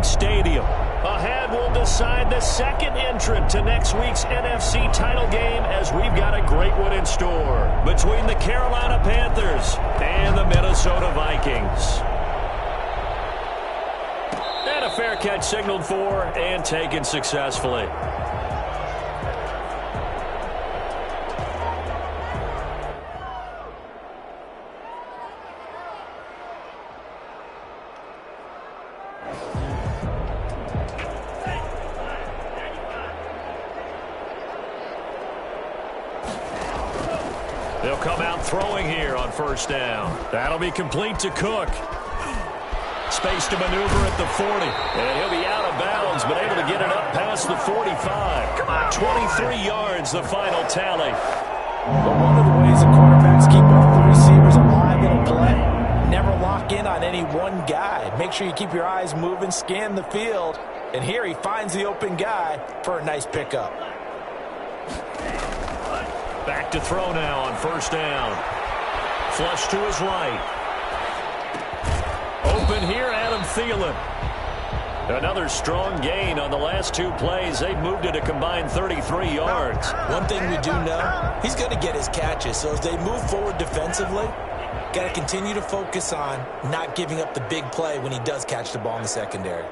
big stadium. Ahead, we'll decide the second entrant to next week's NFC title game as we've got a great one in store between the Carolina Panthers and the Minnesota Vikings. And a fair catch signaled for and taken successfully. They'll come out throwing here on first down. That'll be complete to Cook. Space to maneuver at the 40. And he'll be out of bounds, but able to get it up past the 45. Come on, 23 yards, the final tally. Well, one of the ways the quarterbacks keep all the receivers alive in a play, never lock in on any one guy. Make sure you keep your eyes moving, scan the field. And here he finds the open guy for a nice pickup. Back to throw now on first down. Flush to his right. Open here, Adam Thielen. Another strong gain on the last two plays. They've moved it a combined 33 yards. One thing we do know, he's going to get his catches. So as they move forward defensively, got to continue to focus on not giving up the big play when he does catch the ball in the secondary.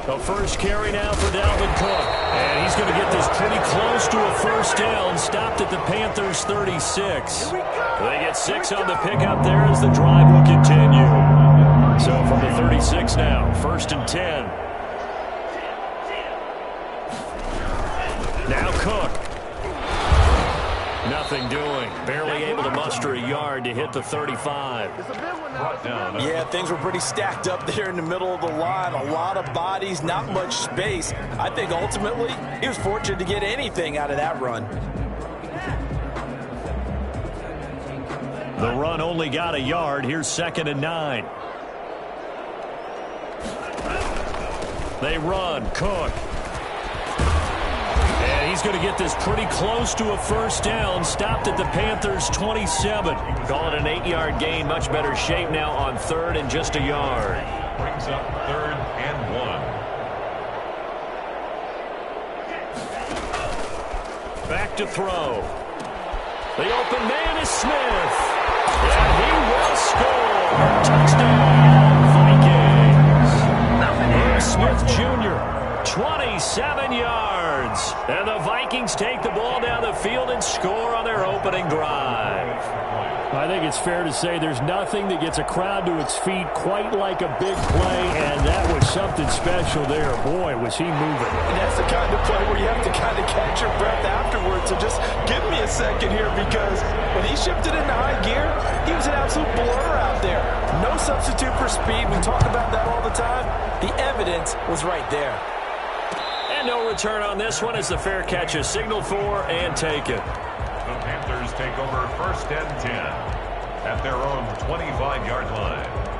The first carry now for Dalvin Cook. And he's going to get this pretty close to a first down. Stopped at the Panthers' 36. They get 6 on the pickup there as the drive will continue. So from the 36 now, 1st and 10. Now Cook. Nothing doing. Barely able to muster a yard to hit the 35. Yeah, things were pretty stacked up there in the middle of the line. A lot of bodies, not much space. I think ultimately he was fortunate to get anything out of that run. The run only got a yard. Here's 2nd and 9. They run. Cook. And he's going to get this pretty close to a first down. Stopped at the Panthers' 27. Call it an 8-yard gain. Much better shape now on 3rd and just a yard. Brings up 3rd and 1. Back to throw. The open man is Smith. And he will score. Touchdown, Vikings. Smith Jr., 27 yards. And the Vikings take the ball down the field and score on their opening drive. I think it's fair to say there's nothing that gets a crowd to its feet quite like a big play, and that was something special there. Boy, was he moving. And that's the kind of play where you have to kind of catch your breath afterwards. So just give me a second here, because when he shifted into high gear, he was an absolute blur out there. No substitute for speed. We talk about that all the time. The evidence was right there. And no return on this one as the fair catch is signaled for and taken. The Panthers take over 1st and 10 at their own 25-yard line.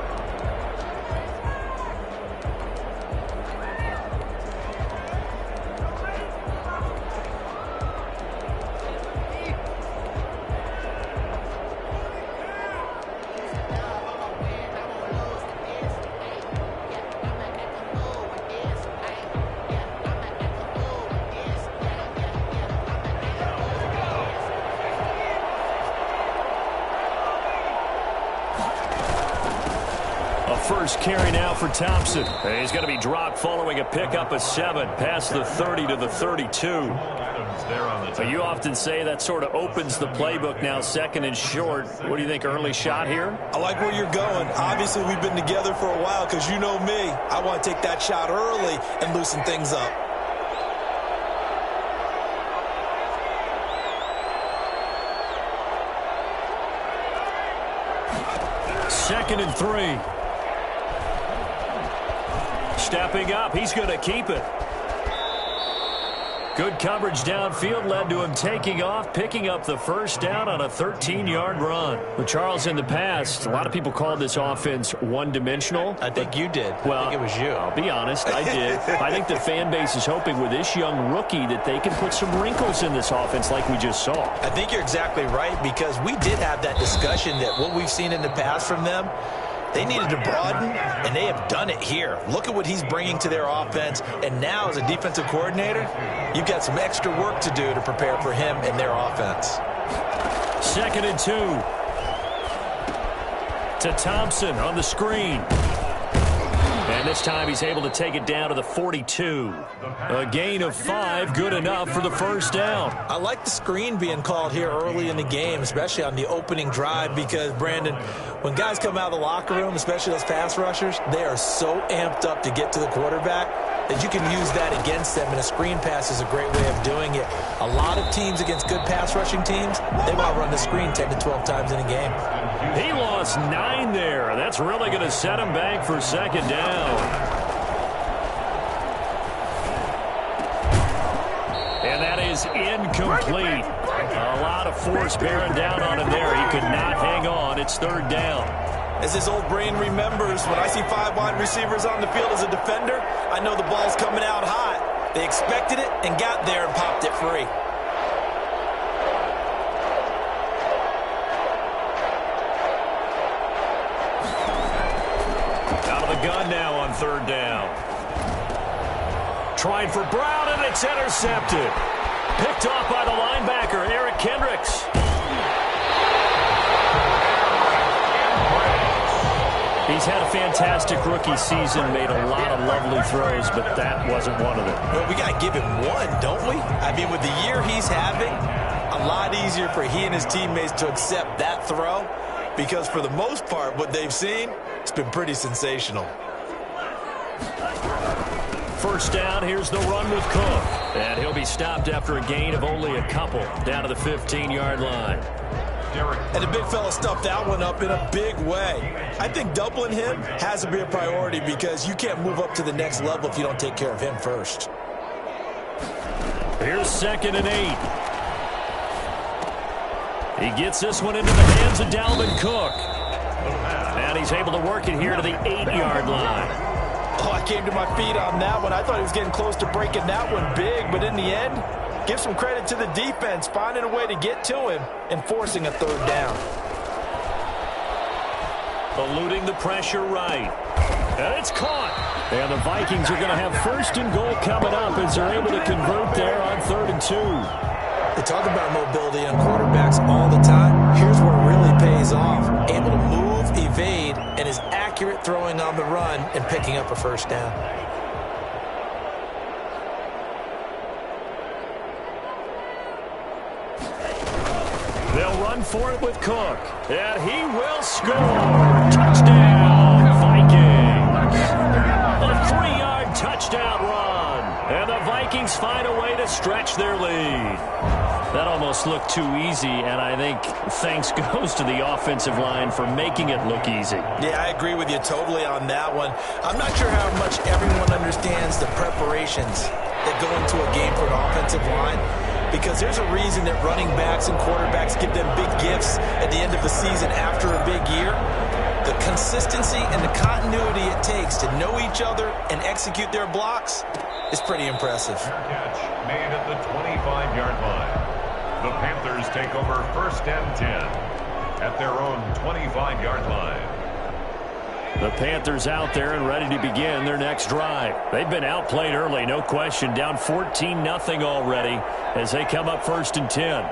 First carry now for Thompson. He's going to be dropped following a pickup of 7 past the 30 to the 32. You often say that sort of opens the playbook now, 2nd and short. What do you think, early shot here? I like where you're going. Obviously, we've been together for a while, because you know me. I want to take that shot early and loosen things up. Second and 3. Stepping up, he's going to keep it. Good coverage downfield led to him taking off, picking up the first down on a 13-yard run. But Charles, in the past, a lot of people called this offense one-dimensional. I think you did. Well, I think it was you. I'll be honest, I did. I think the fan base is hoping with this young rookie that they can put some wrinkles in this offense like we just saw. I think you're exactly right, because we did have that discussion that what we've seen in the past from them, they needed to broaden, and they have done it here. Look at what he's bringing to their offense, and now as a defensive coordinator, you've got some extra work to do to prepare for him and their offense. 2nd and 2. To Thompson on the screen. And this time he's able to take it down to the 42. A gain of 5, good enough for the first down. I like the screen being called here early in the game, especially on the opening drive, because, Brandon, when guys come out of the locker room, especially those pass rushers, they are so amped up to get to the quarterback that you can use that against them, and a screen pass is a great way of doing it. A lot of teams against good pass rushing teams, they want to run the screen 10 to 12 times in a game. He lost 9 there. That's really going to set him back for second down. And that is incomplete. A lot of force bearing down on him there. He could not hang on. It's 3rd down. As his old brain remembers, when I see 5 wide receivers on the field as a defender, I know the ball's coming out hot. They expected it and got there and popped it free. Out of the gun now on 3rd down. Trying for Brown, and it's intercepted. Picked off by the linebacker, Eric Kendricks. He's had a fantastic rookie season, made a lot of lovely throws, but that wasn't one of them. Well, we got to give him one, don't we? I mean, with the year he's having, a lot easier for he and his teammates to accept that throw, because for the most part, what they've seen, it's been pretty sensational. First down, here's the run with Cook. And he'll be stopped after a gain of only a couple, down to the 15-yard line. And the big fella stuffed that one up in a big way. I think doubling him has to be a priority, because you can't move up to the next level if you don't take care of him first. Here's 2nd and 8. He gets this one into the hands of Dalvin Cook. And he's able to work it here to the 8-yard line. Oh, I came to my feet on that one. I thought he was getting close to breaking that one big, but in the end, give some credit to the defense, finding a way to get to him and forcing a 3rd down. Eluding the pressure right. And it's caught. And the Vikings are going to have 1st and goal coming up as they're able to convert there on 3rd and 2. They talk about mobility on quarterbacks all the time. Here's where it really pays off. Able to move, evade, and is accurate throwing on the run and picking up a 1st down. They'll run for it with Cook. And he will score. Touchdown, Vikings. A 3-yard touchdown run. And the Vikings find a way to stretch their lead. That almost looked too easy, and I think thanks goes to the offensive line for making it look easy. Yeah, I agree with you totally on that one. I'm not sure how much everyone understands the preparations that go into a game for an offensive line, because there's a reason that running backs and quarterbacks give them big gifts at the end of the season after a big year. The consistency and the continuity it takes to know each other and execute their blocks is pretty impressive. Catch made at the 25-yard line. The Panthers take over 1st and 10 at their own 25-yard line. The Panthers out there and ready to begin their next drive. They've been outplayed early, no question, down 14-0 already as they come up 1st and 10.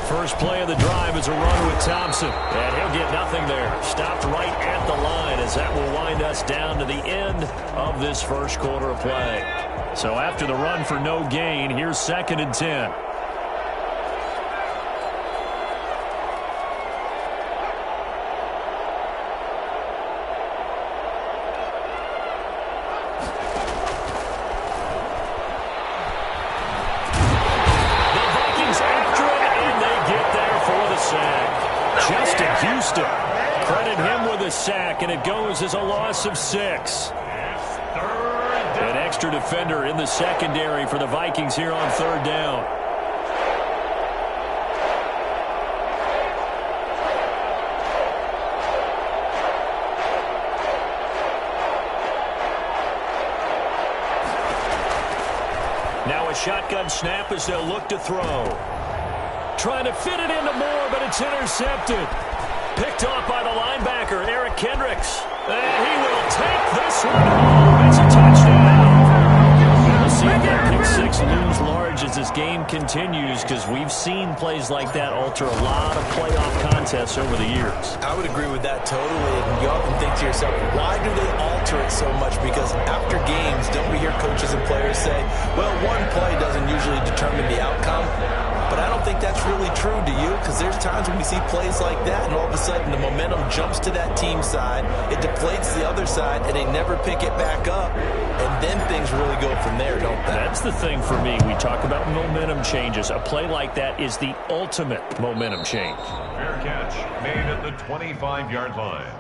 First play of the drive is a run with Thompson, and he'll get nothing there. Stopped right at the line as that will wind us down to the end of this first quarter of play. So after the run for no gain, here's 2nd and 10. Credit him with a sack, and it goes as a loss of 6. And extra defender in the secondary for the Vikings here on third down. Now a shotgun snap as they'll look to throw. Trying to fit it into Moore, but it's intercepted. Picked off by the linebacker, Eric Kendricks. And he will take this one home. It's a touchdown. We'll see if that pick six looms large as this game continues, because we've seen plays like that alter a lot of playoff contests over the years. I would agree with that totally. And you often think to yourself, why do they alter it so much? Because after games, don't we hear coaches and players say, well, one play doesn't usually determine the outcome? But I don't think that's really true, do you? Because there's times when we see plays like that, and all of a sudden the momentum jumps to that team side, it deflates the other side, and they never pick it back up. And then things really go from there, don't they? That's the thing for me. We talk about momentum changes. A play like that is the ultimate momentum change. Fair catch made at the 25-yard line.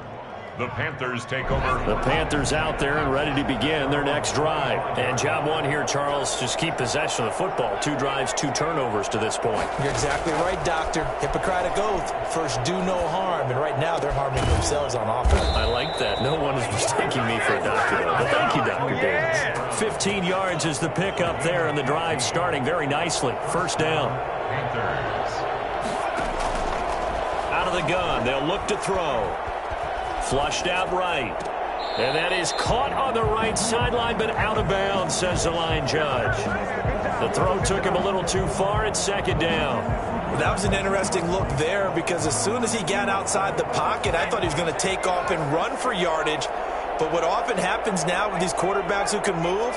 The Panthers take over. The Panthers out there and ready to begin their next drive. And job one here, Charles, just keep possession of the football. 2 drives, 2 turnovers to this point. You're exactly right, Doctor. Hippocratic oath. First, do no harm. And right now, they're harming themselves on offense. I like that. No one is mistaking me for a doctor, though. But thank you, Dr. Davis. 15 yards is the pickup there, and the drive starting very nicely. First down. Panthers. Out of the gun. They'll look to throw. Flushed out right. And that is caught on the right sideline, but out of bounds, says the line judge. The throw took him a little too far. It's second down. Well, that was an interesting look there, because as soon as he got outside the pocket, I thought he was going to take off and run for yardage. But what often happens now with these quarterbacks who can move,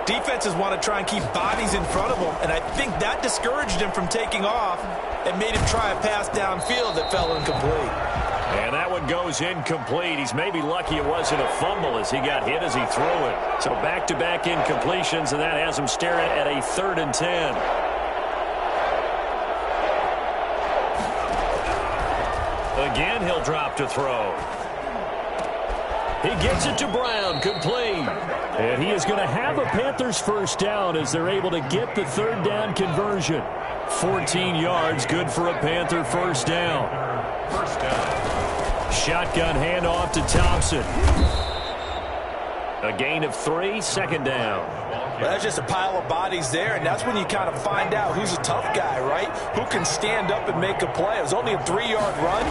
defenses want to try and keep bodies in front of them, and I think that discouraged him from taking off and made him try a pass downfield that fell incomplete. And that one goes incomplete. He's maybe lucky it wasn't a fumble as he got hit as he threw it. So back-to-back incompletions, and that has him staring at a 3rd and 10. Again, he'll drop to throw. He gets it to Brown, complete. And he is going to have a Panthers first down as they're able to get the 3rd down conversion. 14 yards, good for a Panther first down. First down. Shotgun handoff to Thompson. A gain of 3, second down. Well, that's just a pile of bodies there, and that's when you kind of find out who's a tough guy, right? Who can stand up and make a play. It was only a 3-yard run,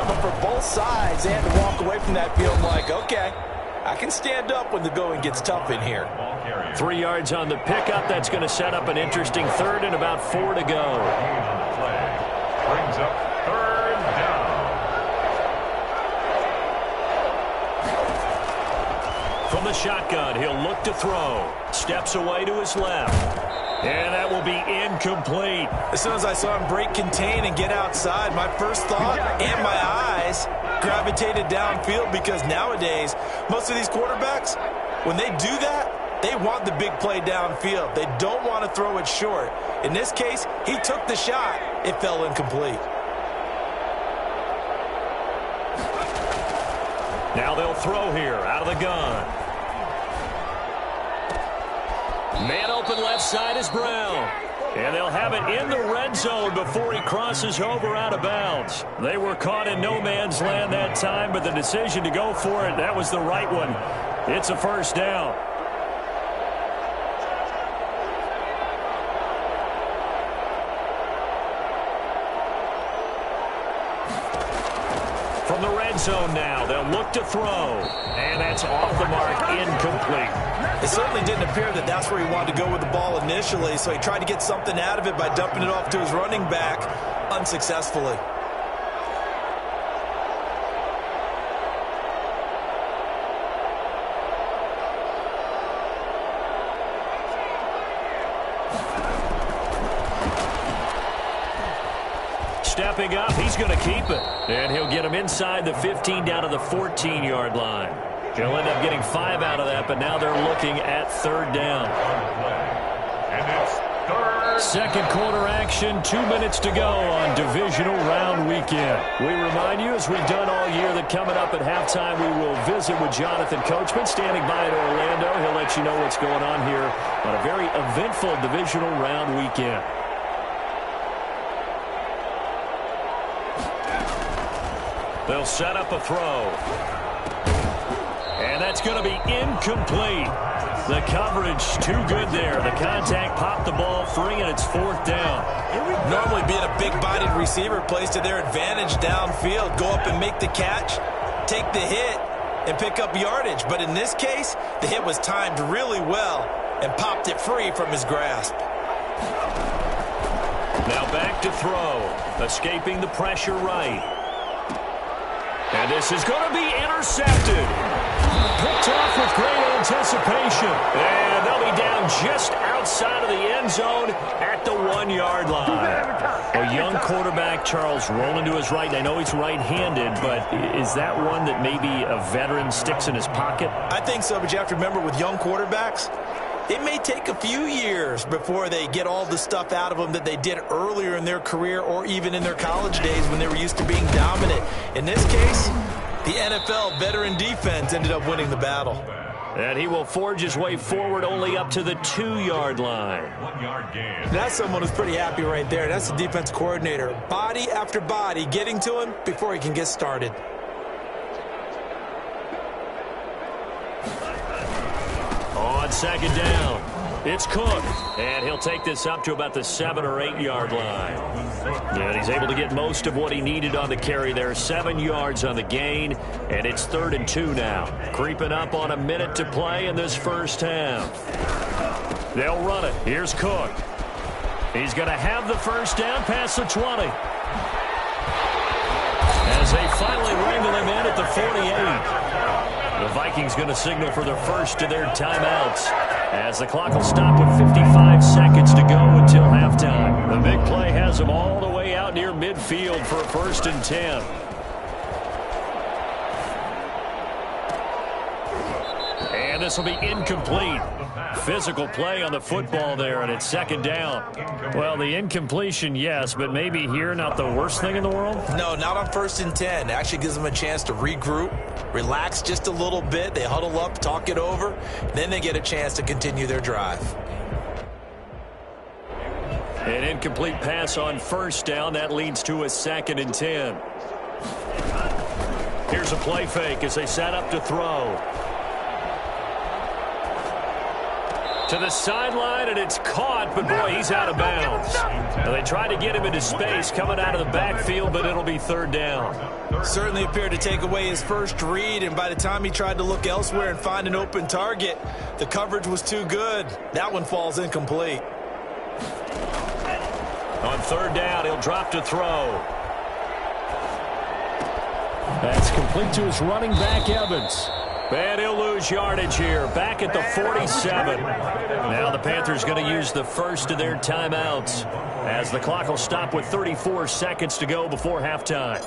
but for both sides, they had to walk away from that field like, okay, I can stand up when the going gets tough in here. 3 yards on the pickup. That's going to set up an interesting 3rd and about 4 to go. Brings up 3rd down. From the shotgun, he'll look to throw. Steps away to his left. And that will be incomplete. As soon as I saw him break contain and get outside, my first thought and my eyes gravitated downfield, because nowadays, most of these quarterbacks, when they do that, they want the big play downfield. They don't want to throw it short. In this case, he took the shot. It fell incomplete. Now they'll throw here out of the gun. Man open left side is Brown. And they'll have it in the red zone before he crosses over out of bounds. They were caught in no man's land that time, but the decision to go for it, that was the right one. It's a first down. From the red zone now, they'll look to throw. And that's off the mark, incomplete. It certainly didn't appear that that's where he wanted to go with the ball initially, so he tried to get something out of it by dumping it off to his running back unsuccessfully. Stepping up, he's going to keep it. And he'll get him inside the 15 down to the 14-yard line. He'll end up getting 5 out of that, but now they're looking at 3rd down. And it's 3rd Second quarter action, 2 minutes to go on divisional round weekend. We remind you, as we've done all year, that coming up at halftime, we will visit with Jonathan Coachman, standing by in Orlando. He'll let you know what's going on here on a very eventful divisional round weekend. They'll set up a throw. And that's going to be incomplete. The coverage too good there. The contact popped the ball free, and it's fourth down. Normally being a big-bodied receiver plays to their advantage downfield. Go up and make the catch, take the hit, and pick up yardage. But in this case, the hit was timed really well and popped it free from his grasp. Now back to throw. Escaping the pressure right. And this is going to be intercepted. Picked off with great anticipation. And they'll be down just outside of the end zone at the 1-yard line. A young quarterback, Charles, rolling to his right. I know he's right-handed, but is that one that maybe a veteran sticks in his pocket? I think so, but you have to remember with young quarterbacks, it may take a few years before they get all the stuff out of them that they did earlier in their career or even in their college days when they were used to being dominant. In this case, the NFL veteran defense ended up winning the battle. And he will forge his way forward only up to the 2-yard line. 1-yard gain. That's someone who's pretty happy right there. That's the defense coordinator. Body after body getting to him before he can get started. On second down, it's Cook, and he'll take this up to about the 7- or 8-yard line. And he's able to get most of what he needed on the carry there. 7 yards on the gain, and it's 3rd and 2 now. Creeping up on a minute to play in this first half. They'll run it. Here's Cook. He's going to have the first down past the 20. As they finally wrangle him in at the 48. The Vikings going to signal for the first of their timeouts as the clock will stop with 55 seconds to go until halftime. The big play has them all the way out near midfield for a 1st and 10. And this will be incomplete. Physical play on the football there, and it's 2nd down. Well, the incompletion, yes, but maybe here not the worst thing in the world? No, not on 1st and 10. It actually gives them a chance to regroup, relax just a little bit. They huddle up, talk it over. Then they get a chance to continue their drive. An incomplete pass on 1st down. That leads to a 2nd and 10. Here's a play fake as they set up to throw. To the sideline, and it's caught, but boy, he's out of bounds. Now, they tried to get him into space coming out of the backfield, but it'll be 3rd down. Certainly appeared to take away his first read, and by the time he tried to look elsewhere and find an open target, the coverage was too good. That one falls incomplete. On 3rd down, he'll drop to throw. That's complete to his running back, Evans. And he'll lose yardage here, back at the 47. Now the Panthers going to use the first of their timeouts as the clock will stop with 34 seconds to go before halftime.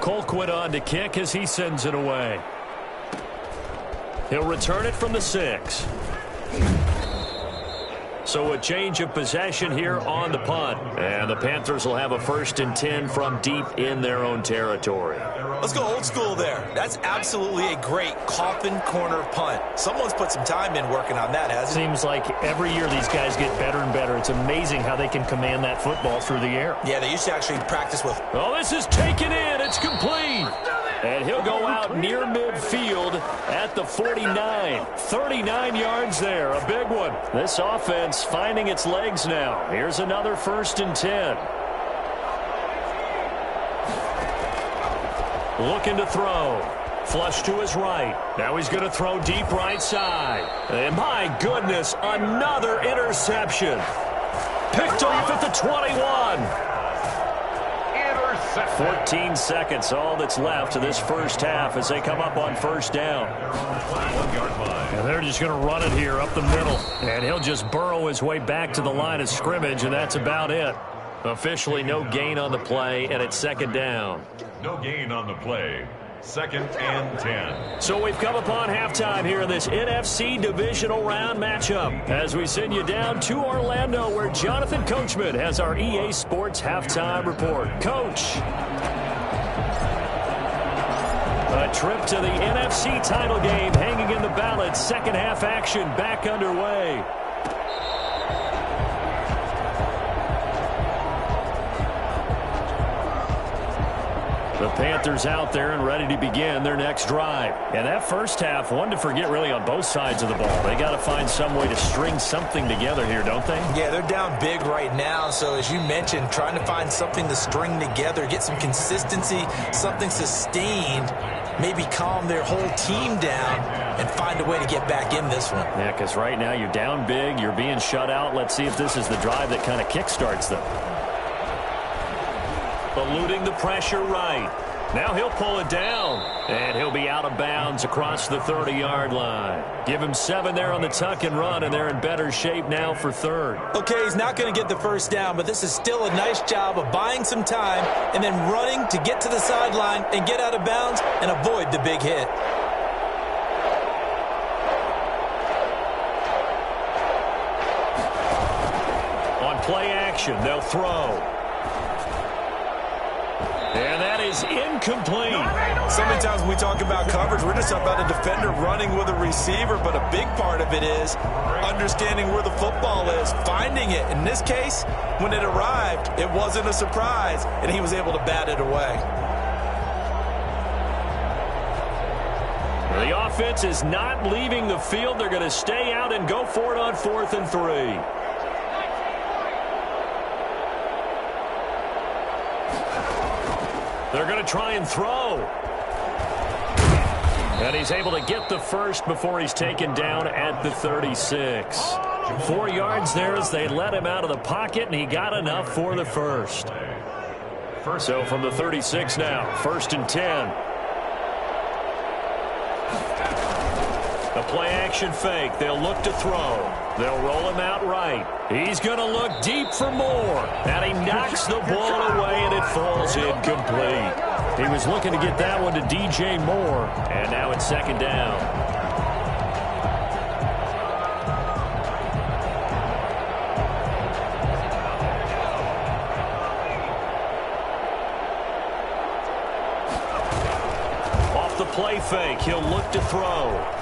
Colquitt on to kick as he sends it away. He'll return it from the 6. So a change of possession here on the punt. And the Panthers will have a 1st and 10 from deep in their own territory. Let's go old school there. That's absolutely a great coffin corner punt. Someone's put some time in working on that, hasn't it? Seems like every year these guys get better and better. It's amazing how they can command that football through the air. Yeah, they used to actually practice with. Oh, this is taken in. It's complete. And he'll go out near midfield at the 49. 39 yards there, a big one. This offense finding its legs now. Here's another 1st and 10. Looking to throw. Flush to his right. Now he's going to throw deep right side. And my goodness, another interception. Picked off at the 21. 14 seconds, all that's left of this first half as they come up on 1st down. And they're just going to run it here up the middle. And he'll just burrow his way back to the line of scrimmage, and that's about it. Officially no gain on the play, and it's 2nd down. No gain on the play. 2nd and 10. So we've come upon halftime here in this NFC divisional round matchup as we send you down to Orlando where Jonathan Coachman has our EA Sports halftime report. Coach. A trip to the NFC title game hanging in the balance. Second half action back underway. The Panthers out there and ready to begin their next drive. And that first half, one to forget really on both sides of the ball. They got to find some way to string something together here, don't they? Yeah, they're down big right now. So as you mentioned, trying to find something to string together, get some consistency, something sustained, maybe calm their whole team down and find a way to get back in this one. Yeah, because right now you're down big, you're being shut out. Let's see if this is the drive that kind of kickstarts them. Eluding the pressure right. Now he'll pull it down, and he'll be out of bounds across the 30-yard line. Give him 7 there on the tuck and run, and they're in better shape now for third. Okay, he's not going to get the first down, but this is still a nice job of buying some time and then running to get to the sideline and get out of bounds and avoid the big hit. On play action, they'll throw. And that is incomplete. So many times when we talk about coverage, we're just talking about a defender running with a receiver, but a big part of it is understanding where the football is, finding it. In this case, when it arrived, it wasn't a surprise, and he was able to bat it away. The offense is not leaving the field. They're going to stay out and go for it on 4th and 3. They're going to try and throw. And he's able to get the first before he's taken down at the 36. 4 yards there as they let him out of the pocket, and he got enough for the first. So from the 36 now, 1st and 10. A play-action fake. They'll look to throw. They'll roll him out right. He's going to look deep for more. And he knocks the ball away, and it falls incomplete. He was looking to get that one to DJ Moore. And now it's 2nd down. Off the play fake, he'll look to throw.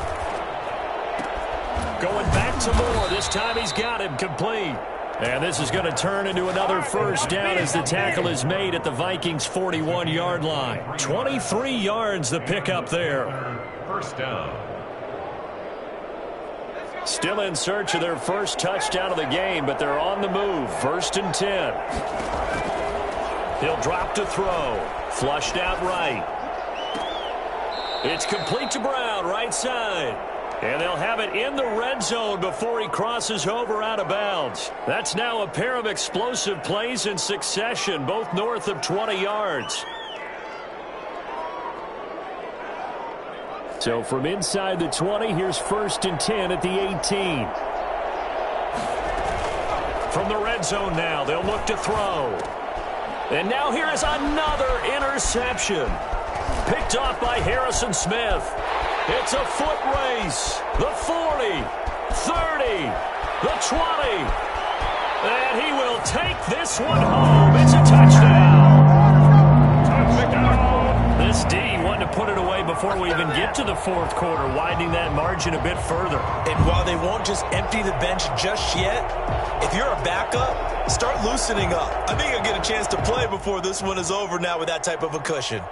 Going back to Moore. This time he's got him complete. And this is going to turn into another first down as the tackle is made at the Vikings' 41-yard line. 23 yards the pickup there. First down. Still in search of their first touchdown of the game, but they're on the move. 1st and 10. He'll drop to throw. Flushed out right. It's complete to Brown, right side. And they'll have it in the red zone before he crosses over out of bounds. That's now a pair of explosive plays in succession, both north of 20 yards. So from inside the 20, here's 1st and 10 at the 18. From the red zone now, they'll look to throw. And now here is another interception. Picked off by Harrison Smith. It's a foot race. The 40, 30, the 20. And he will take this one home. It's a touchdown. This D wanting to put it away before we even get to the 4th quarter, widening that margin a bit further. And while they won't just empty the bench just yet, if you're a backup, start loosening up. I think you'll get a chance to play before this one is over now with that type of a cushion.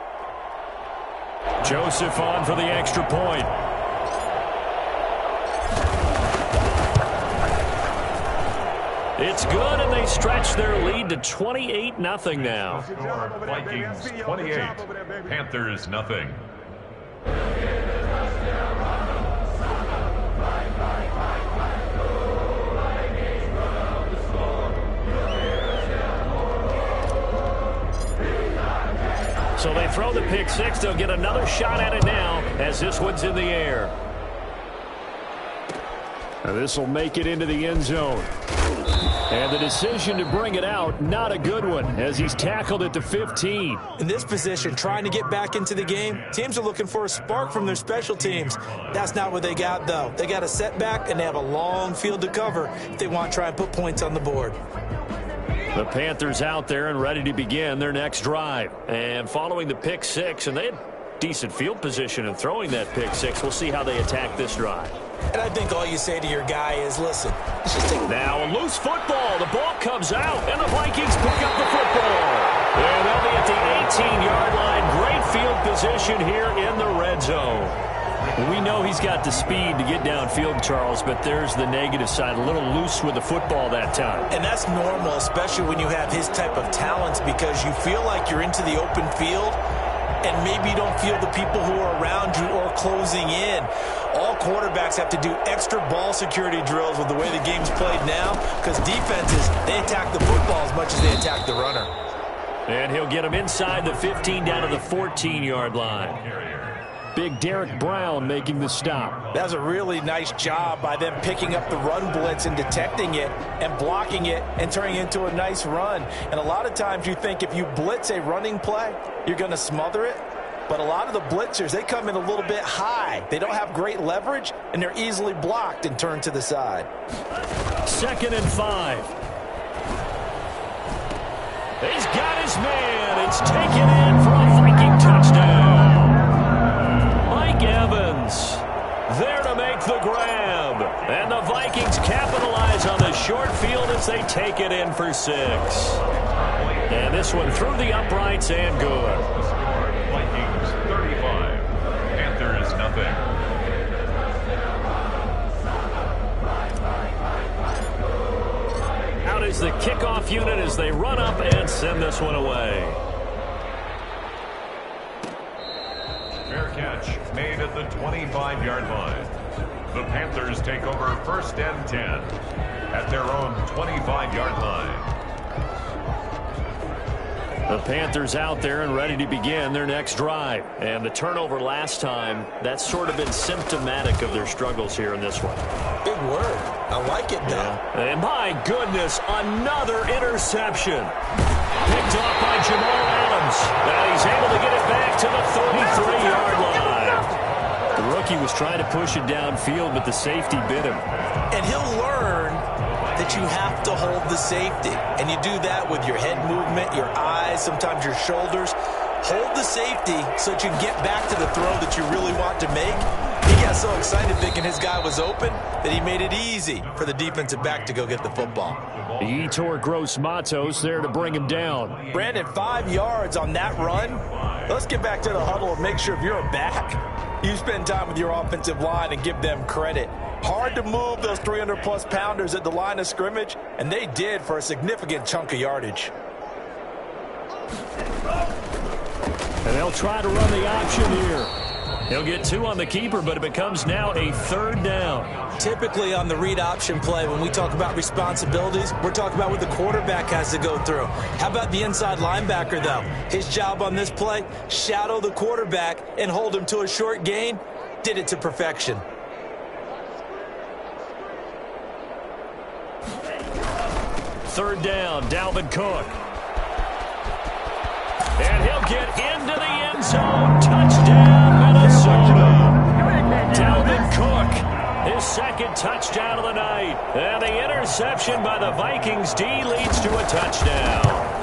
Joseph on for the extra point. It's good, and they stretch their lead to 28-0 now. Vikings 28, Panthers nothing. So they throw the pick six. They'll get another shot at it now as this one's in the air. And this will make it into the end zone. And the decision to bring it out, not a good one, as he's tackled at the 15. In this position, trying to get back into the game, teams are looking for a spark from their special teams. That's not what they got, though. They got a setback, and they have a long field to cover if they want to try and put points on the board. The Panthers out there and ready to begin their next drive. And following the pick six, and they had decent field position in throwing that pick six. We'll see how they attack this drive. And I think all you say to your guy is, listen, let's just take... Now a loose football. The ball comes out, and the Vikings pick up the football. And they'll be at the 18-yard line. Great field position here in the red zone. We know he's got the speed to get downfield, Charles, but there's the negative side. A little loose with the football that time. And that's normal, especially when you have his type of talents, because you feel like you're into the open field, and maybe you don't feel the people who are around you or closing in. All quarterbacks have to do extra ball security drills with the way the game's played now, because defenses, they attack the football as much as they attack the runner. And he'll get him inside the 15 down to the 14-yard line. Big Derek Brown making the stop. That was a really nice job by them picking up the run blitz and detecting it and blocking it and turning it into a nice run. And a lot of times you think if you blitz a running play, you're going to smother it. But a lot of the blitzers, they come in a little bit high. They don't have great leverage, and they're easily blocked and turned to the side. 2nd and 5. He's got his man. It's taken in for a Viking touchdown. Mike Evans there to make the grab. And the Vikings capitalize on the short field as they take it in for 6. And this one through the uprights and good. Vikings 35, Panthers nothing. Out is the kickoff unit as they run up and send this one away. Fair catch made at the 25-yard line. The Panthers take over 1st and 10 at their own 25-yard line. The Panthers out there and ready to begin their next drive. And the turnover last time, that's sort of been symptomatic of their struggles here in this one. Big word. I like it, though. Yeah. And my goodness, another interception. Picked off by Jamal Adams. And he's able to get it back to the 33-yard line. The rookie was trying to push it downfield, but the safety bit him. And he'll learn that you have to hold the safety. And you do that with your head movement, your eyes, sometimes your shoulders. Hold the safety so that you can get back to the throw that you really want to make. He got so excited thinking his guy was open that he made it easy for the defensive back to go get the football. Yetur Gross-Matos there to bring him down. Brandon, 5 yards on that run. Let's get back to the huddle and make sure if you're a back, you spend time with your offensive line and give them credit. Hard to move those 300-plus pounders at the line of scrimmage, and they did for a significant chunk of yardage. And they'll try to run the option here. He'll get 2 on the keeper, but it becomes now a 3rd down. Typically on the read option play, when we talk about responsibilities, we're talking about what the quarterback has to go through. How about the inside linebacker, though? His job on this play, shadow the quarterback and hold him to a short gain. Did it to perfection. Third down, Dalvin Cook. And he'll get into the end zone. Touchdown, Minnesota. Dalvin Cook, his 2nd touchdown of the night. And the interception by the Vikings D leads to a touchdown.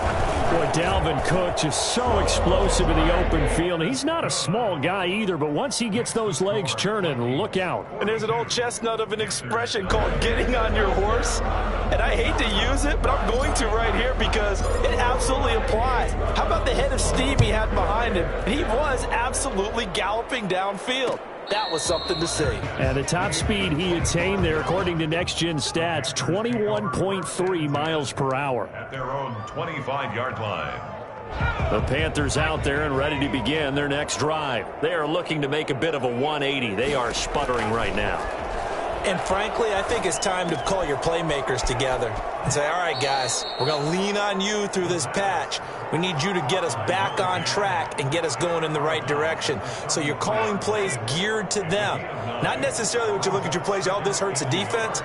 Boy, Dalvin Cook just so explosive in the open field. He's not a small guy either, but once he gets those legs churning, look out. And there's an old chestnut of an expression called getting on your horse. And I hate to use it, but I'm going to right here because it absolutely applies. How about the head of steam he had behind him? He was absolutely galloping downfield. That was something to see. And the top speed he attained there, according to Next Gen Stats, 21.3 miles per hour. At their own 25-yard line. The Panthers out there and ready to begin their next drive. They are looking to make a bit of a 180. They are sputtering right now. And frankly, I think it's time to call your playmakers together and say, all right, guys, we're going to lean on you through this patch. We need you to get us back on track and get us going in the right direction. So you're calling plays geared to them. Not necessarily what you look at your plays, oh, this hurts the defense.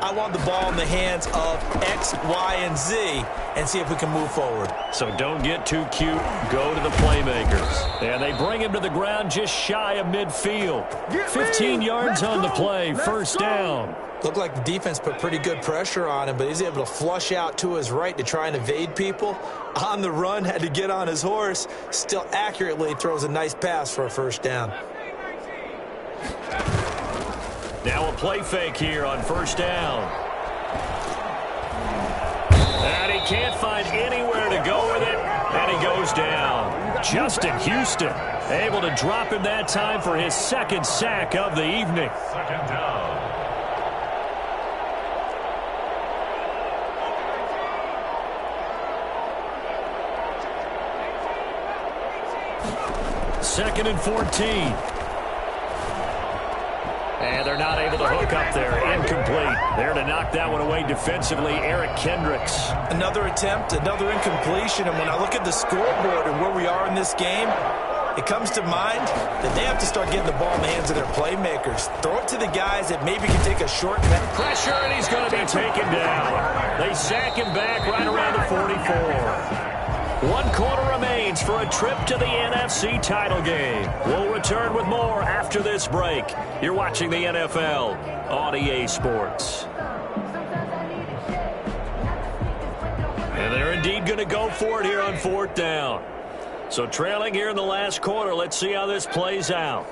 I want the ball in the hands of X, Y, and Z and see if we can move forward. So don't get too cute. Go to the playmakers. And they bring him to the ground just shy of midfield. 15 yards on the play. First down. Looked like the defense put pretty good pressure on him, but he's able to flush out to his right to try and evade people. On the run, had to get on his horse. Still accurately throws a nice pass for a first down. Now a play fake here on first down. And he can't find anywhere to go with it, and he goes down. Justin Houston able to drop him that time for his second sack of the evening. Second down. Second and 14. And they're not able to hook up there. Incomplete. There to knock that one away defensively, Eric Kendricks. Another attempt, another incompletion. And when I look at the scoreboard and where we are in this game, it comes to mind that they have to start getting the ball in the hands of their playmakers. Throw it to the guys that maybe can take a short pressure, and he's going to be taken down. They sack him back right around the 44. 1 quarter remains for a trip to the NFC title game. We'll return with more after this break. You're watching the NFL on EA Sports. And they're indeed going to go for it here on fourth down. So trailing here in the last quarter, let's see how this plays out.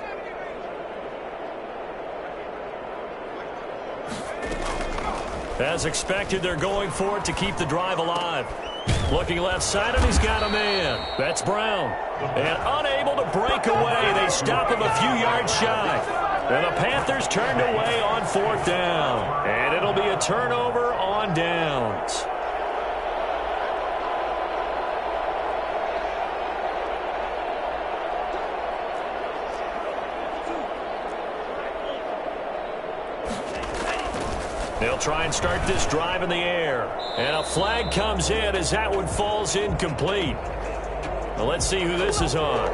As expected, they're going for it to keep the drive alive. Looking left side, and he's got a man. That's Brown. And unable to break away. They stop him a few yards shy. And the Panthers turned away on fourth down. And it'll be a turnover on downs. They'll try and start this drive in the air. And a flag comes in as that one falls incomplete. Well, let's see who this is on.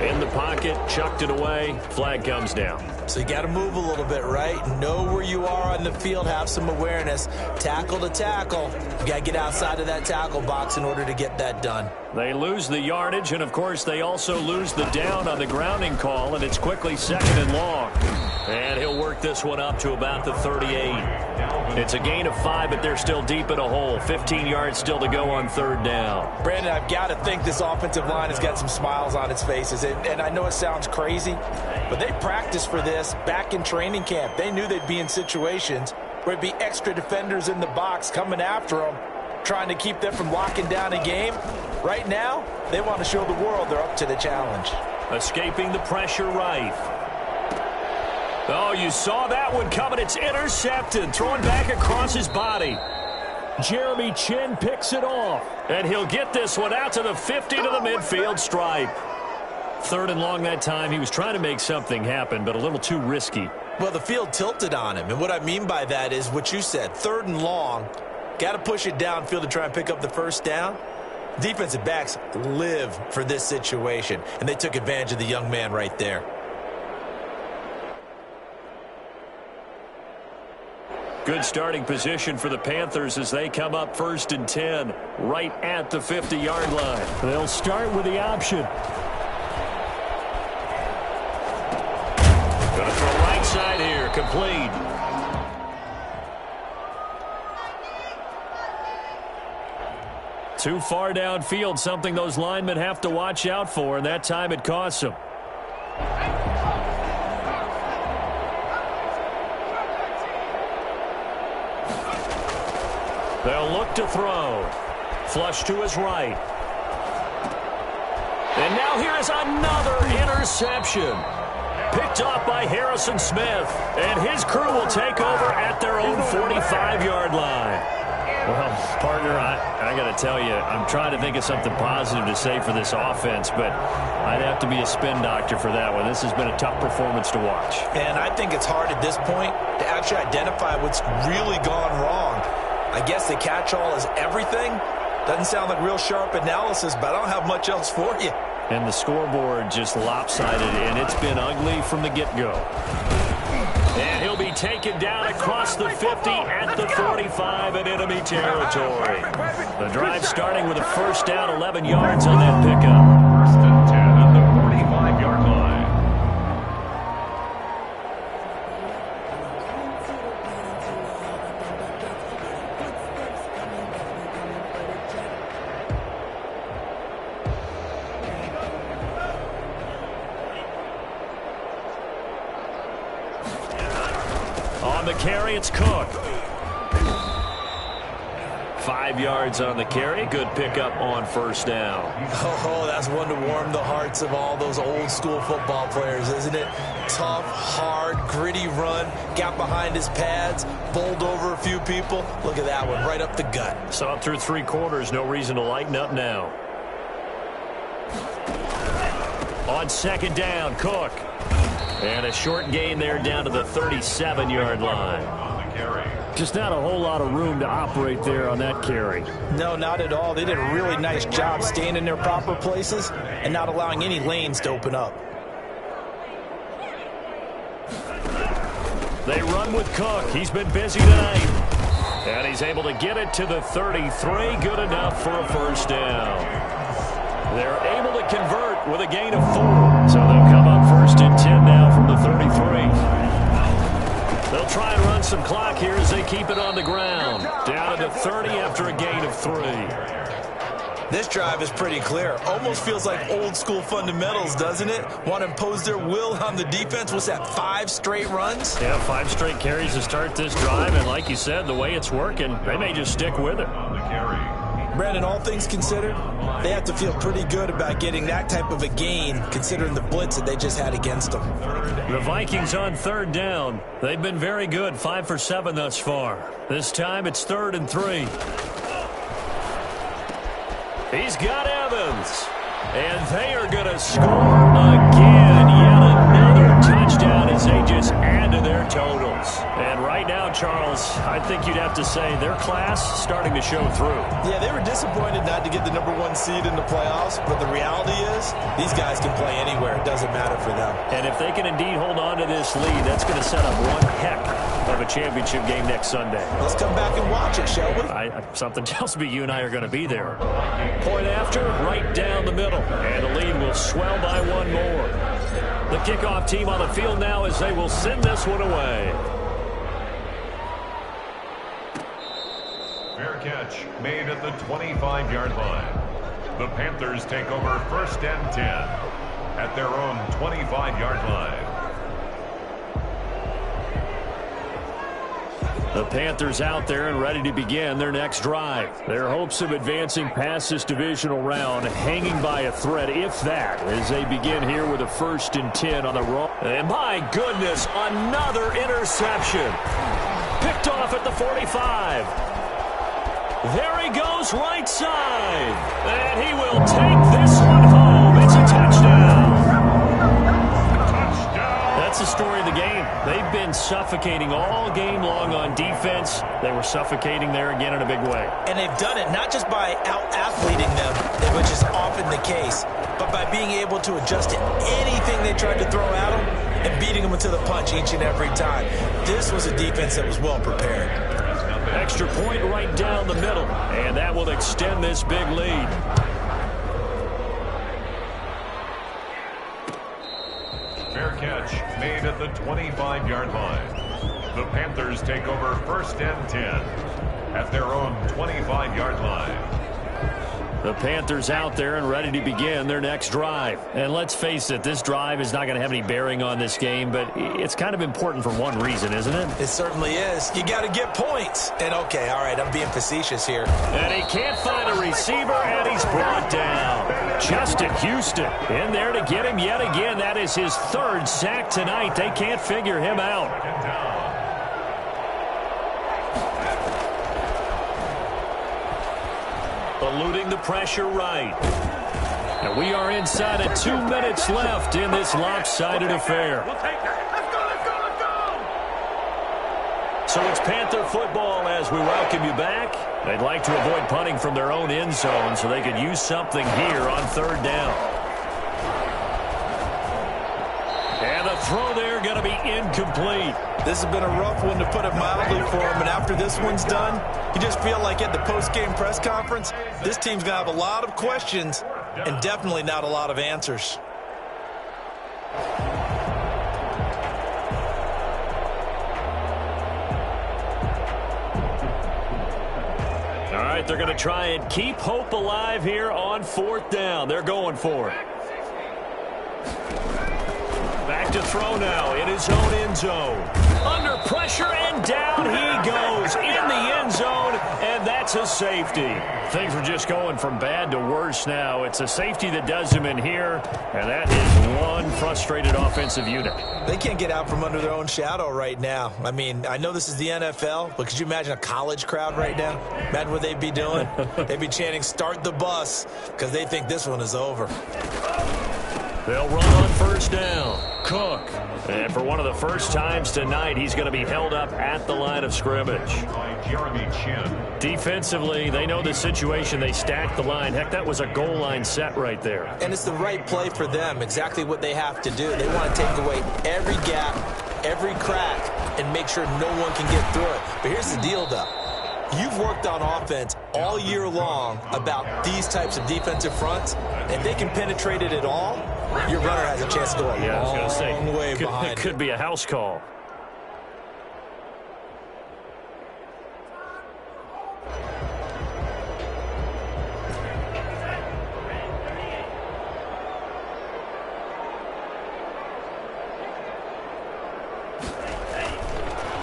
In the pocket, chucked it away, flag comes down. So you got to move a little bit, right? Know where you are on the field, have some awareness. Tackle to tackle. You got to get outside of that tackle box in order to get that done. They lose the yardage, and of course they also lose the down on the grounding call, and it's quickly second and long. And he'll work this one up to about the 38. It's a gain of 5, but they're still deep in a hole. 15 yards still to go on third down. Brandon, I've got to think this offensive line has got some smiles on its faces. And I know it sounds crazy, but they practiced for this back in training camp. They knew they'd be in situations where it'd be extra defenders in the box coming after them, trying to keep them from locking down a game. Right now, they want to show the world they're up to the challenge. Escaping the pressure right. Oh, you saw that one coming. It's intercepted. Throwing back across his body. Jeremy Chin picks it off. And he'll get this one out to the 50 to the midfield stripe. Third and long that time. He was trying to make something happen, but a little too risky. Well, the field tilted on him. And what I mean by that is what you said. Third and long. Got to push it downfield to try and pick up the first down. Defensive backs live for this situation. And they took advantage of the young man right there. Good starting position for the Panthers as they come up first and 10 right at the 50-yard line. They'll start with the option. Going to throw right side here, complete. Too far downfield, something those linemen have to watch out for, and that time it costs them. They'll look to throw. Flush to his right. And now here is another interception. Picked off by Harrison Smith. And his crew will take over at their own 45-yard line. Well, partner, I got to tell you, I'm trying to think of something positive to say for this offense, but I'd have to be a spin doctor for that one. This has been a tough performance to watch. And I think it's hard at this point to actually identify what's really gone wrong. I guess the catch-all is everything. Doesn't sound like real sharp analysis, but I don't have much else for you. And the scoreboard just lopsided, and it's been ugly from the get-go. And he'll be taken down across the 50 at the 45 in enemy territory. The drive starting with a first down, 11 yards on that pickup. First and 10 at the 45-yard line. On the carry, it's Cook. 5 yards on the carry. Good pickup on first down. Oh, that's one to warm the hearts of all those old-school football players, isn't it? Tough, hard, gritty run. Got behind his pads, bowled over a few people. Look at that one, right up the gut. Saw it through 3 quarters. No reason to lighten up now. On second down, Cook. And a short gain there down to the 37-yard line. On the carry. Just not a whole lot of room to operate there on that carry. No, not at all. They did a really nice job staying in their proper places and not allowing any lanes to open up. They run with Cook. He's been busy tonight. And he's able to get it to the 33. Good enough for a first down. They're able to convert with a gain of 4. So they'll come up first and 10 now from the 33. They'll try and run some clock here as they keep it on the ground. Down to the 30 after a gain of 3. This drive is pretty clear. Almost feels like old-school fundamentals, doesn't it? Want to impose their will on the defense. What's that, 5 straight runs? Yeah, 5 straight carries to start this drive. And like you said, the way it's working, they may just stick with it. On the carry. Brandon, all things considered, they have to feel pretty good about getting that type of a gain, considering the blitz that they just had against them. The Vikings on third down. They've been very good, 5 for 7 thus far. This time it's 3rd and 3. He's got Evans. And they are going to score again. Yet another touchdown as they just add to their totals. And right now, Charles, I think you'd have to say their class starting to show through. Yeah, they were disappointed not to get the #1 seed in the playoffs, but the reality is these guys can play anywhere. It doesn't matter for them. And if they can indeed hold on to this lead, that's going to set up one heck of a championship game next Sunday. Let's come back and watch it, shall we? Something tells me you and I are going to be there. Point after, right down the middle. And the lead will swell by 1 more. The kickoff team on the field now as they will send this one away. Fair catch made at the 25-yard line. The Panthers take over first and 10 at their own 25-yard line. The Panthers out there and ready to begin their next drive. Their hopes of advancing past this divisional round hanging by a thread, if that, as they begin here with a 1st and 10 on the roll. And my goodness, another interception. Picked off at the 45. There he goes, right side. And he will take this one home. It's a touchdown. That's the story of the game. They've been suffocating all game long on defense. They were suffocating there again in a big way. And they've done it not just by out-athleting them, which is often the case, but by being able to adjust to anything they tried to throw at them and beating them into the punch each and every time. This was a defense that was well prepared. Extra point right down the middle, and that will extend this big lead. Fair catch made at the 25-yard line. The Panthers take over first and 10 at their own 25-yard line. The Panthers out there and ready to begin their next drive. And let's face it, this drive is not going to have any bearing on this game, but it's kind of important for one reason, isn't it? It certainly is. You got to get points. And okay, all right, I'm being facetious here. And he can't find a receiver, and he's brought down. Justin Houston in there to get him yet again. That is his 3rd sack tonight. They can't figure him out. Eluding the pressure right. And we are inside of 2 minutes left in this lopsided affair. So it's Panther football as we welcome you back. They'd like to avoid punting from their own end zone so they could use something here on 3rd down. And the throw there going to be incomplete. This has been a rough one, to put it mildly, for him. And after this one's done, you just feel like at the post-game press conference, this team's going to have a lot of questions and definitely not a lot of answers. All right, they're going to try and keep hope alive here on 4th down. They're going for it. Back to throw now in his own end zone. Under pressure, and down he goes in the end zone, and that's a safety. Things are just going from bad to worse now. It's a safety that does him in here, and that is one frustrated offensive unit. They can't get out from under their own shadow right now. I mean, I know this is the NFL, but could you imagine a college crowd right now? Imagine what they'd be doing. They'd be chanting, "Start the bus," because they think this one is over. They'll run on 1st down. Cook. And for one of the first times tonight, he's going to be held up at the line of scrimmage. Defensively, they know the situation. They stacked the line. Heck, that was a goal line set right there. And it's the right play for them, exactly what they have to do. They want to take away every gap, every crack, and make sure no one can get through it. But here's the deal, though. You've worked on offense all year long about these types of defensive fronts. If they can penetrate it at all, your runner has a chance to go a long way behind. It could be a house call.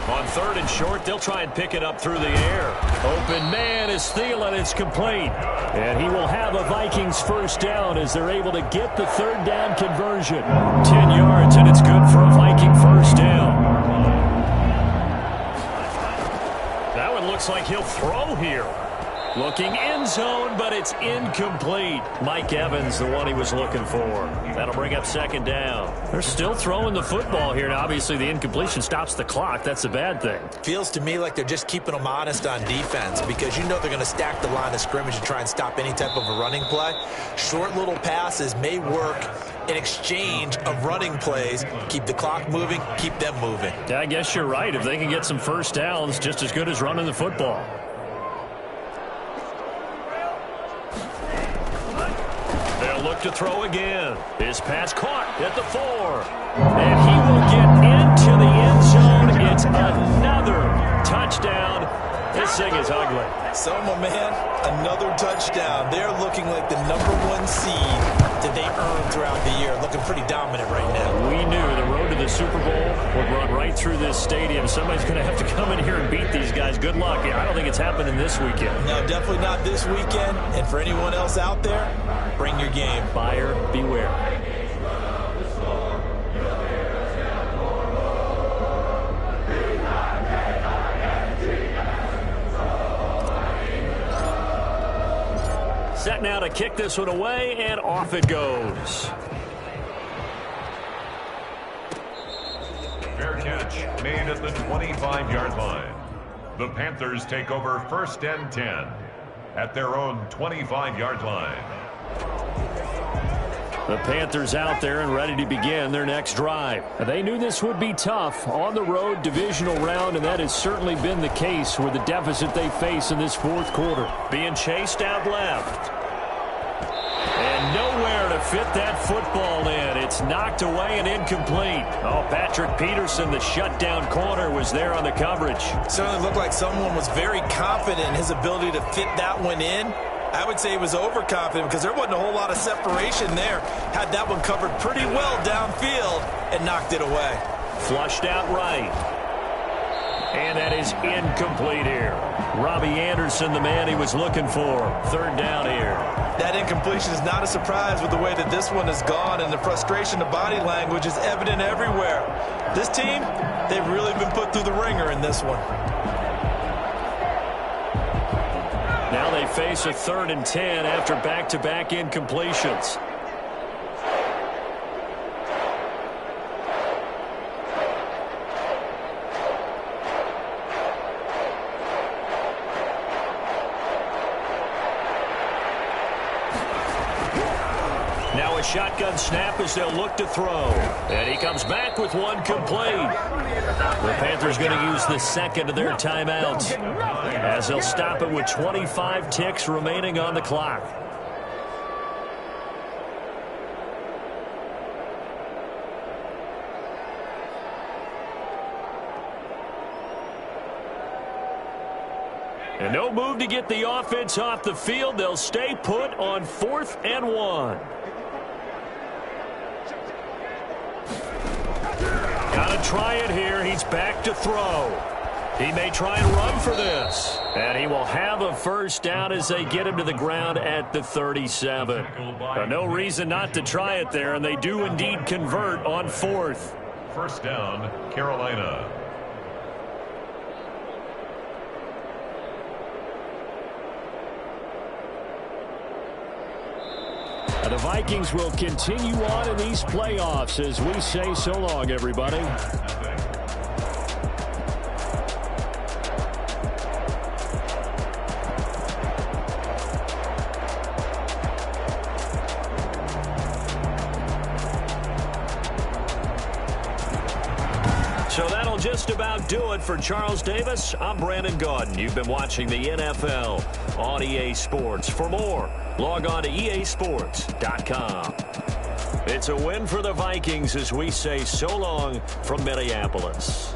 On 3rd and short, they'll try and pick it up through the air. Open man is Thielen. It's complete. And he will have a Vikings 1st down as they're able to get the 3rd down conversion. 10 yards, and it's good for a Viking 1st down. That one looks like he'll throw here. Looking end zone, but it's incomplete. Mike Evans, the one he was looking for. That'll bring up 2nd down. They're still throwing the football here. Now, obviously, the incompletion stops the clock. That's a bad thing. Feels to me like they're just keeping them honest on defense, because you know they're going to stack the line of scrimmage and try and stop any type of a running play. Short little passes may work in exchange of running plays. Keep the clock moving, keep them moving. Yeah, I guess you're right. If they can get some 1st downs, just as good as running the football. Look to throw again. His pass caught at the 4. And he will get into the end zone. It's another touchdown. This thing is ugly. Selma, man, another touchdown. They're looking like the #1 seed that they earned throughout the year. Looking pretty dominant right now. We knew the road to the Super Bowl would run right through this stadium. Somebody's going to have to come in here and beat these guys. Good luck. I don't think it's happening this weekend. No, definitely not this weekend. And for anyone else out there, bring your game. Buyer beware. Set now to kick this one away, and off it goes. Fair catch made at the 25-yard line. The Panthers take over 1st and 10 at their own 25-yard line. The Panthers out there and ready to begin their next drive. They knew this would be tough on the road divisional round, and that has certainly been the case with the deficit they face in this 4th quarter. Being chased out left. And nowhere to fit that football in. It's knocked away and incomplete. Oh, Patrick Peterson, the shutdown corner, was there on the coverage. Certainly looked like someone was very confident in his ability to fit that one in. I would say he was overconfident because there wasn't a whole lot of separation there. Had that one covered pretty well downfield and knocked it away. Flushed out right. And that is incomplete here. Robbie Anderson, the man he was looking for. 3rd down here. That incompletion is not a surprise with the way that this one has gone, and the frustration of body language is evident everywhere. This team, they've really been put through the ringer in this one. Now they face a 3rd and 10 after back-to-back incompletions. shotgun snap as they'll look to throw. And he comes back with one complete. The Panthers going to use the second of their timeouts as they'll stop it with 25 ticks remaining on the clock. And no move to get the offense off the field. They'll stay put on 4th and 1. Gotta try it here. He's back to throw. He may try and run for this. And he will have a first down as they get him to the ground at the 37. No reason not to try it there, and they do indeed convert on 4th. First down, Carolina. The Vikings will continue on in these playoffs as we say so long, everybody. So that'll just about do it for Charles Davis. I'm Brandon Gaudin. You've been watching the NFL on EA Sports. For more, log on to easports.com. It's a win for the Vikings as we say so long from Minneapolis.